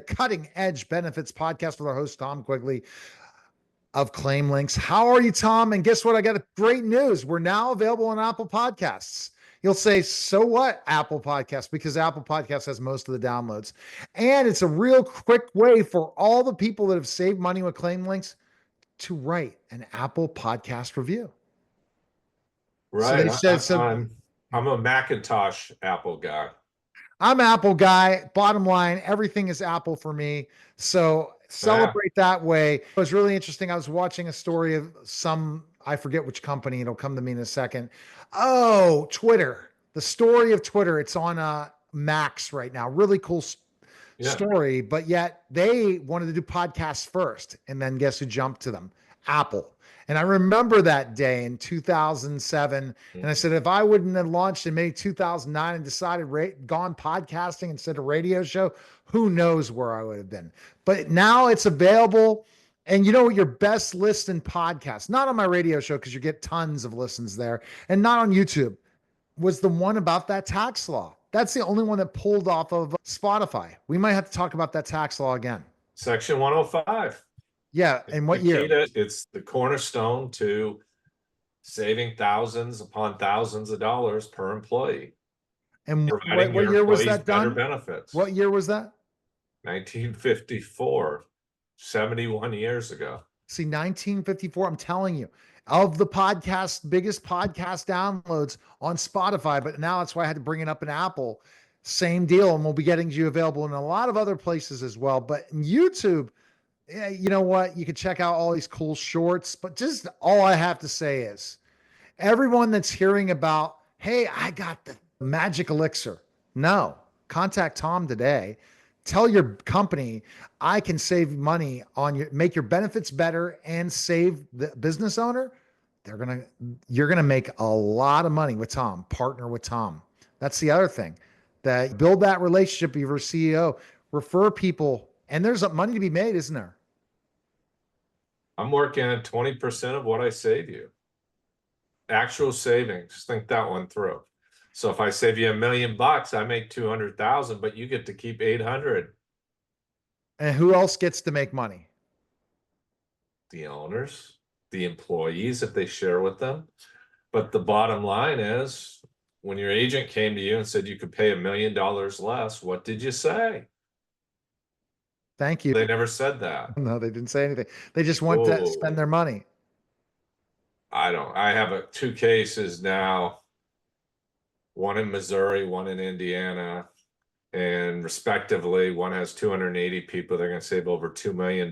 Cutting Edge Benefits podcast with our host, Tom Quigley of ClaimLinx. How are you, Tom? And guess what? I got great news. We're now available on Apple Podcasts. You'll say, so what, Apple Podcasts? Because Apple Podcasts has most of the downloads. And it's a real quick way for all the people that have saved money with ClaimLinx to write an Apple Podcast review. Right. I'm a Macintosh Apple guy. I'm Apple guy. Bottom line, everything is Apple for me. So celebrate that way. It was really interesting. I was watching a story of I forget which company. It'll come to me in a second. Oh, Twitter. The story of Twitter. It's on Max right now. Really cool story. But yet they wanted to do podcasts first. And then guess who jumped to them? Apple. And I remember that day in 2007. And I said, if I wouldn't have launched in May 2009 and decided gone podcasting instead of radio show, who knows where I would have been. But now it's available. And you know what? Your best listen podcast, not on my radio show, because you get tons of listens there, and not on YouTube, was the one about that tax law. That's the only one that pulled off of Spotify. We might have to talk about that tax law again. Section 105. Yeah. And what year? It's the cornerstone to saving thousands upon thousands of dollars per employee. And what year was that done? Better benefits. What year was that? 1954, 71 years ago. See, 1954, I'm telling you, of the biggest podcast downloads on Spotify, but now that's why I had to bring it up in Apple. Same deal. And we'll be getting you available in a lot of other places as well. But in YouTube, yeah, you know what? You can check out all these cool shorts, but just all I have to say is everyone that's hearing about, hey, I got the magic elixir. No, contact Tom today. Tell your company, I can save money make your benefits better and save the business owner. You're going to make a lot of money with Tom, partner with Tom. That's the other thing, that build that relationship with your CEO, refer people, and there's money to be made, isn't there? I'm working at 20% of what I save you. Actual savings. Think that one through. So if I save you $1 million, I make 200,000, but you get to keep 800. And who else gets to make money? The owners, the employees, if they share with them. But the bottom line is, when your agent came to you and said you could pay $1 million less, what did you say? Thank you. They never said that. No, they didn't say anything. They just want to spend their money. I have two cases now, one in Missouri, one in Indiana, and respectively, one has 280 people. They're going to save over $2 million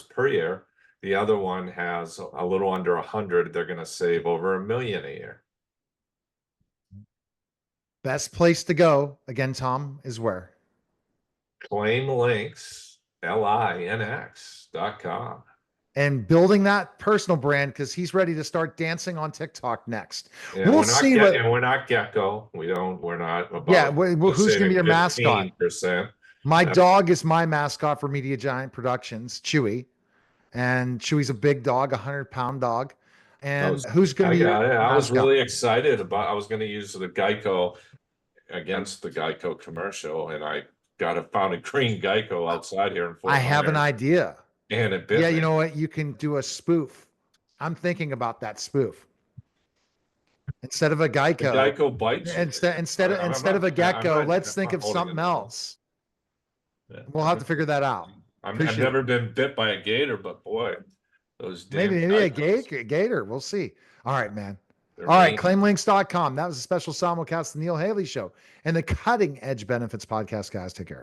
per year. The other one has a little under 100. They're going to save over $1 million a year. Best place to go, again, Tom, is where? ClaimLinx. LINX.com. And building that personal brand, because he's ready to start dancing on TikTok next. Yeah, we'll see. And we're not Gecko. We're not. Who's going to be your mascot? 15%. My dog is my mascot for Media Giant Productions, Chewy. And Chewy's a big dog, 100-pound dog. And who's going to be your mascot? I was really excited I was going to use the Geico against the Geico commercial, and I found a green Geico outside here in Fort Myers. I have an idea. And it bit me. You know what? You can do a spoof. I'm thinking about that spoof. Instead of a Geico. The Geico bites. Instead of a gecko, let's think of something else. Yeah. We'll have to figure that out. I've never been bit by a gator, but boy, those maybe a gator. We'll see. All right, man. All right, ClaimLinx.com. That was a special simulcast of the Neil Haley Show and the Cutting Edge Benefits podcast, guys. Take care.